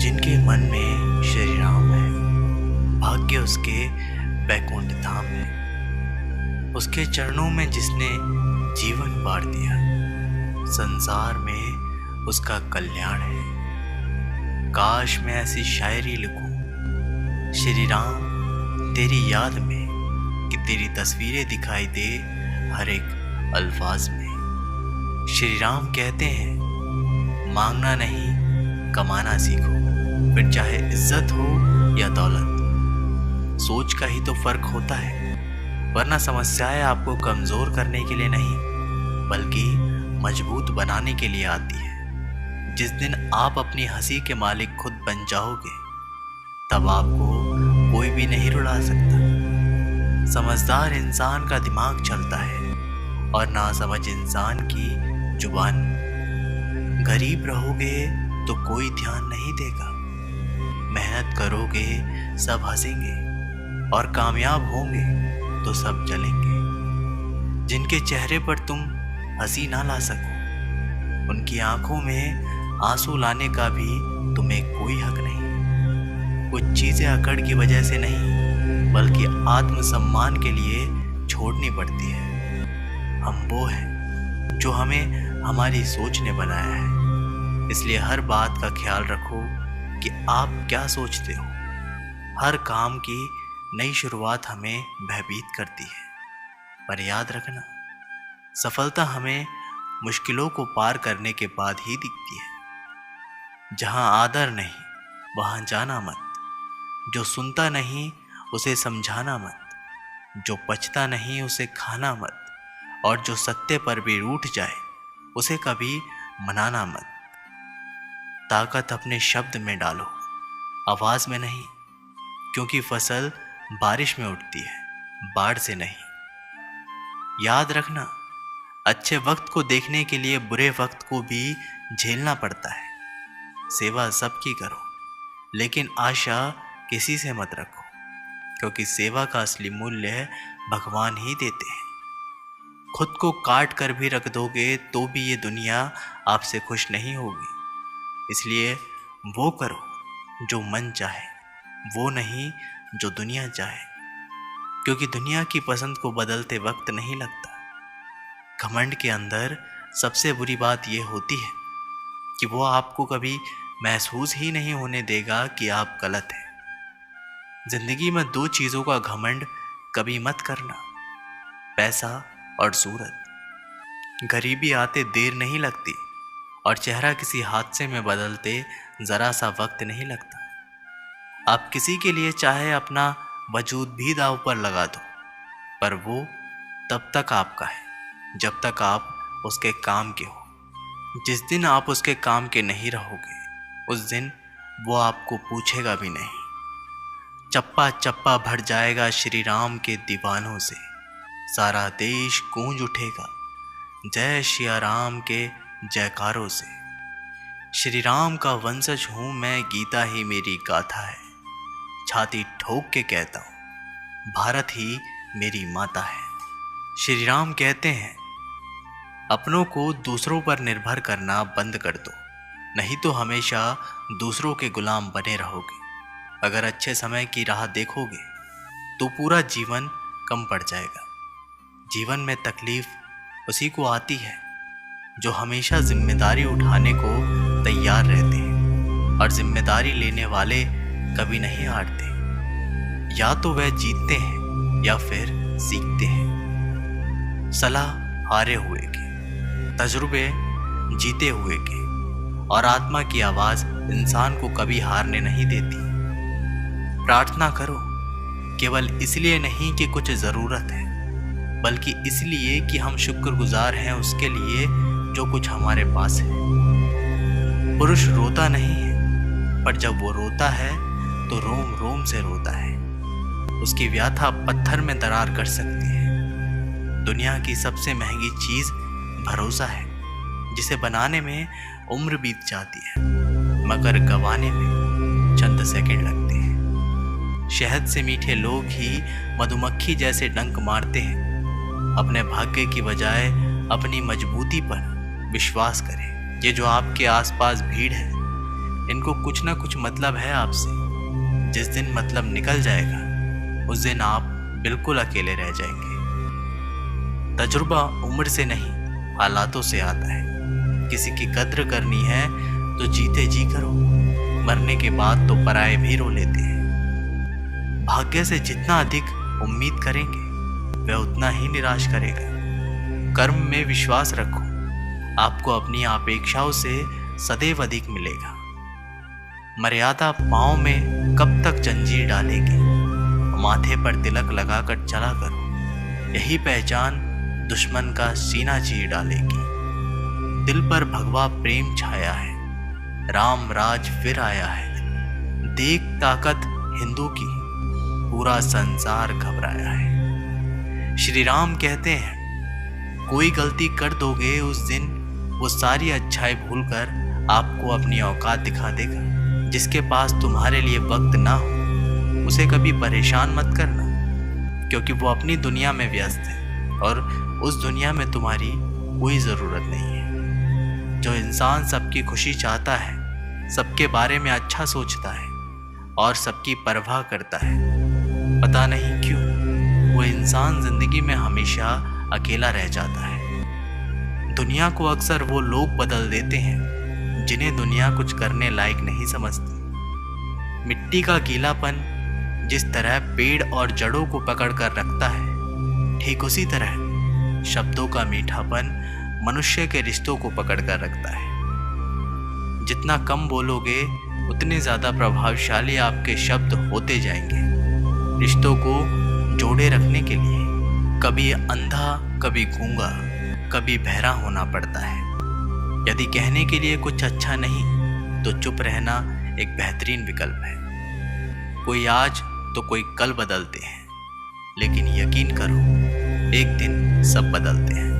जिनके मन में श्री राम है, भाग्य उसके बैकुंठ धाम है। उसके चरणों में जिसने जीवन बार दिया, संसार में उसका कल्याण है। काश मैं ऐसी शायरी लिखूं श्री राम तेरी याद में, कि तेरी तस्वीरें दिखाई दे हर एक अल्फाज में। श्री राम कहते हैं मांगना नहीं कमाना सीखो, फिर चाहे इज्जत हो या दौलत। सोच का ही तो फर्क होता है, वरना समस्याएं आपको कमजोर करने के लिए नहीं बल्कि मजबूत बनाने के लिए आती है। जिस दिन आप अपनी हंसी के मालिक खुद बन जाओगे, तब आपको कोई भी नहीं रुला सकता। समझदार इंसान का दिमाग चलता है और नासमझ इंसान की जुबान। गरीब रहोगे तो कोई ध्यान नहीं देगा, मेहनत करोगे सब हंसेंगे, और कामयाब होंगे तो सब जलेंगे। जिनके चेहरे पर तुम हंसी ना ला सको, उनकी आंखों में आंसू लाने का भी तुम्हें कोई हक नहीं। कुछ चीजें अकड़ की वजह से नहीं बल्कि आत्मसम्मान के लिए छोड़नी पड़ती है। हम वो हैं जो हमें हमारी सोच ने बनाया है, इसलिए हर बात का ख्याल रखो कि आप क्या सोचते हो। हर काम की नई शुरुआत हमें भयभीत करती है, पर याद रखना सफलता हमें मुश्किलों को पार करने के बाद ही दिखती है। जहां आदर नहीं वहां जाना मत, जो सुनता नहीं उसे समझाना मत, जो पचता नहीं उसे खाना मत, और जो सत्य पर भी रूठ जाए उसे कभी मनाना मत। ताकत अपने शब्द में डालो, आवाज में नहीं, क्योंकि फसल बारिश में उठती है, बाढ़ से नहीं। याद रखना अच्छे वक्त को देखने के लिए बुरे वक्त को भी झेलना पड़ता है। सेवा सबकी करो, लेकिन आशा किसी से मत रखो, क्योंकि सेवा का असली मूल्य भगवान ही देते हैं। खुद को काट कर भी रख दोगे तो भी ये दुनिया आपसे खुश नहीं होगी। इसलिए वो करो जो मन चाहे, वो नहीं जो दुनिया चाहे, क्योंकि दुनिया की पसंद को बदलते वक्त नहीं लगता। घमंड के अंदर सबसे बुरी बात यह होती है कि वो आपको कभी महसूस ही नहीं होने देगा कि आप गलत हैं। जिंदगी में दो चीज़ों का घमंड कभी मत करना, पैसा और सूरत। गरीबी आते देर नहीं लगती और चेहरा किसी हादसे में बदलते ज़रा सा वक्त नहीं लगता। आप किसी के लिए चाहे अपना वजूद भी दांव पर लगा दो, पर वो तब तक आपका है जब तक आप उसके काम के हो। जिस दिन आप उसके काम के नहीं रहोगे, उस दिन वो आपको पूछेगा भी नहीं। चप्पा चप्पा भर जाएगा श्री राम के दीवानों से, सारा देश गूंज उठेगा जय श्री राम के जयकारों से। श्री राम का वंशज हूँ मैं, गीता ही मेरी गाथा है। छाती ठोक के कहता हूँ भारत ही मेरी माता है। श्री राम कहते हैं अपनों को दूसरों पर निर्भर करना बंद कर दो, नहीं तो हमेशा दूसरों के गुलाम बने रहोगे। अगर अच्छे समय की राह देखोगे तो पूरा जीवन कम पड़ जाएगा। जीवन में तकलीफ उसी को आती है जो हमेशा जिम्मेदारी उठाने को तैयार रहते हैं, और जिम्मेदारी लेने वाले कभी नहीं हारते। या तो वह जीतते हैं या फिर सीखते हैं। सलाह हारे हुए की, तजुर्बे जीते हुए के, और आत्मा की आवाज इंसान को कभी हारने नहीं देती। प्रार्थना करो केवल इसलिए नहीं कि कुछ ज़रूरत है, बल्कि इसलिए कि हम शुक्रगुजार हैं उसके लिए जो कुछ हमारे पास है। पुरुष रोता नहीं है, पर जब वो रोता है तो रोम रोम से रोता है। उसकी व्यथा पत्थर में दरार कर सकती है। दुनिया की सबसे महंगी चीज़ भरोसा है, जिसे बनाने में उम्र बीत जाती है, मगर गंवाने में चंद सेकंड लगते हैं। शहद से मीठे लोग ही मधुमक्खी जैसे डंक मारते हैं। अपने भाग्य की बजाय अपनी मजबूती पर विश्वास करें। ये जो आपके आसपास भीड़ है, इनको कुछ ना कुछ मतलब है आपसे। जिस दिन मतलब निकल जाएगा उस दिन आप बिल्कुल अकेले रह जाएंगे। तजुर्बा उम्र से नहीं हालातों से आता है। किसी की कद्र करनी है तो जीते जी करो, मरने के बाद तो पराये भी रो लेते हैं। भाग्य से जितना अधिक उम्मीद करेंगे वह उतना ही निराश करेगा। कर्म में विश्वास रखो, आपको अपनी अपेक्षाओं से सदैव अधिक मिलेगा। मर्यादा पाँव में कब तक जंजीर डालेगी, माथे पर तिलक लगाकर चला करो, यही पहचान दुश्मन का सीना चीर डालेगी। दिल पर भगवा प्रेम छाया है, राम राज फिर आया है। देख ताकत हिंदू की, पूरा संसार घबराया है। श्री राम कहते हैं, कोई गलती कर दोगे उस दिन वो सारी अच्छाई भूलकर आपको अपनी औकात दिखा देगा। जिसके पास तुम्हारे लिए वक्त ना हो उसे कभी परेशान मत करना, क्योंकि वो अपनी दुनिया में व्यस्त है और उस दुनिया में तुम्हारी कोई ज़रूरत नहीं है। जो इंसान सबकी खुशी चाहता है, सबके बारे में अच्छा सोचता है और सबकी परवाह करता है, पता नहीं क्यों वो इंसान जिंदगी में हमेशा अकेला रह जाता है। दुनिया को अक्सर वो लोग बदल देते हैं जिन्हें दुनिया कुछ करने लायक नहीं समझती। मिट्टी का गीलापन जिस तरह पेड़ और जड़ों को पकड़ कर रखता है, ठीक उसी तरह शब्दों का मीठापन मनुष्य के रिश्तों को पकड़ कर रखता है। जितना कम बोलोगे उतने ज़्यादा प्रभावशाली आपके शब्द होते जाएंगे। रिश्तों को जोड़े रखने के लिए कभी अंधा, कभी गूंगा, कभी बहरा होना पड़ता है। यदि कहने के लिए कुछ अच्छा नहीं तो चुप रहना एक बेहतरीन विकल्प है। कोई आज तो कोई कल बदलते हैं, लेकिन यकीन करो एक दिन सब बदलते हैं।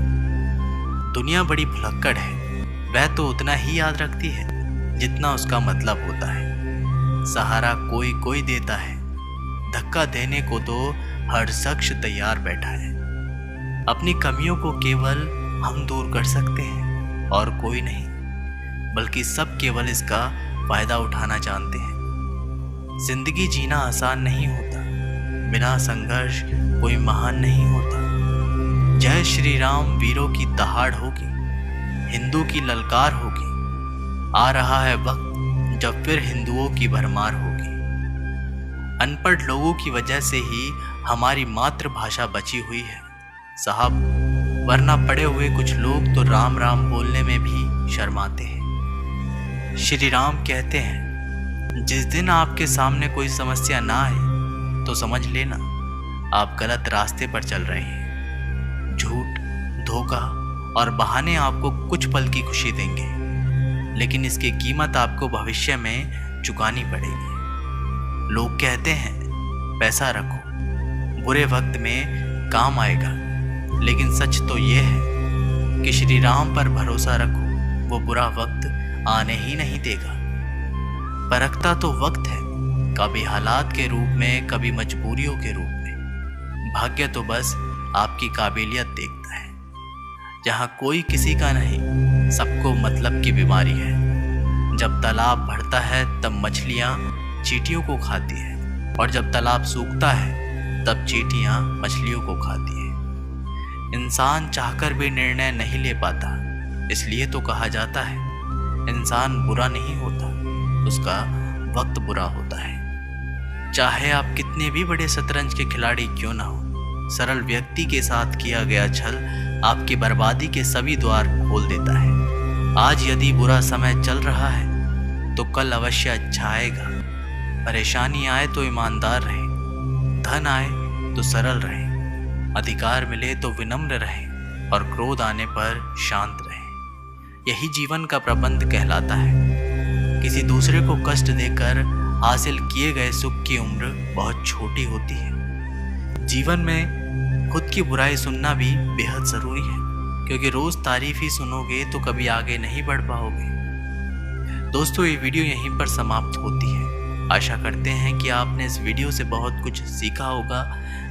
दुनिया बड़ी भुलक्कड़ है, वह तो उतना ही याद रखती है जितना उसका मतलब होता है। सहारा कोई कोई देता है, धक्का देने को तो हर शख्स तैयार बैठा है। अपनी कमियों को केवल हम दूर कर सकते हैं और कोई नहीं, बल्कि सब केवल इसका फायदा उठाना जानते हैं। जिंदगी जीना आसान नहीं होता, बिना संघर्ष कोई महान नहीं होता। जय श्री राम वीरों की दहाड़ होगी, हिंदू की ललकार होगी। आ रहा है वक्त जब फिर हिंदुओं की भरमार होगी। अनपढ़ लोगों की वजह से ही हमारी मातृभाषा बची हुई है साहब, वरना पढ़े हुए कुछ लोग तो राम राम बोलने में भी शर्माते हैं। श्री राम कहते हैं, जिस दिन आपके सामने कोई समस्या ना आए तो समझ लेना आप गलत रास्ते पर चल रहे हैं। झूठ, धोखा और बहाने आपको कुछ पल की खुशी देंगे, लेकिन इसकी कीमत आपको भविष्य में चुकानी पड़ेगी। लोग कहते हैं पैसा रखो, बुरे वक्त में काम आएगा, लेकिन सच तो ये है कि श्री राम पर भरोसा रखो, वो बुरा वक्त आने ही नहीं देगा। परखता तो वक्त है, कभी हालात के रूप में, कभी मजबूरियों के रूप में। भाग्य तो बस आपकी काबिलियत देखता है। जहाँ कोई किसी का नहीं, सबको मतलब की बीमारी है। जब तालाब भरता है तब मछलियाँ चींटियों को खाती है, और जब तालाब सूखता है तब चींटियाँ मछलियों को खाती है। इंसान चाहकर भी निर्णय नहीं ले पाता, इसलिए तो कहा जाता है इंसान बुरा नहीं होता, उसका वक्त बुरा होता है। चाहे आप कितने भी बड़े शतरंज के खिलाड़ी क्यों ना हो, सरल व्यक्ति के साथ किया गया छल आपकी बर्बादी के सभी द्वार खोल देता है। आज यदि बुरा समय चल रहा है तो कल अवश्य अच्छा आएगा। परेशानी आए तो ईमानदार रहे, धन आए तो सरल रहे, अधिकार मिले तो विनम्र रहे और क्रोध आने पर शांत रहे। यही जीवन का प्रबंध कहलाता है। किसी दूसरे को कष्ट देकर हासिल किए गए सुख की उम्र बहुत छोटी होती है। जीवन में खुद की बुराई सुनना भी बेहद ज़रूरी है, क्योंकि रोज़ तारीफ ही सुनोगे तो कभी आगे नहीं बढ़ पाओगे। दोस्तों, ये वीडियो यहीं पर समाप्त होती है। आशा करते हैं कि आपने इस वीडियो से बहुत कुछ सीखा होगा।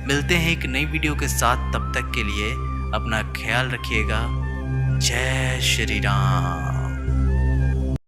मिलते हैं एक नई वीडियो के साथ, तब तक के लिए अपना ख्याल रखिएगा। जय श्री राम।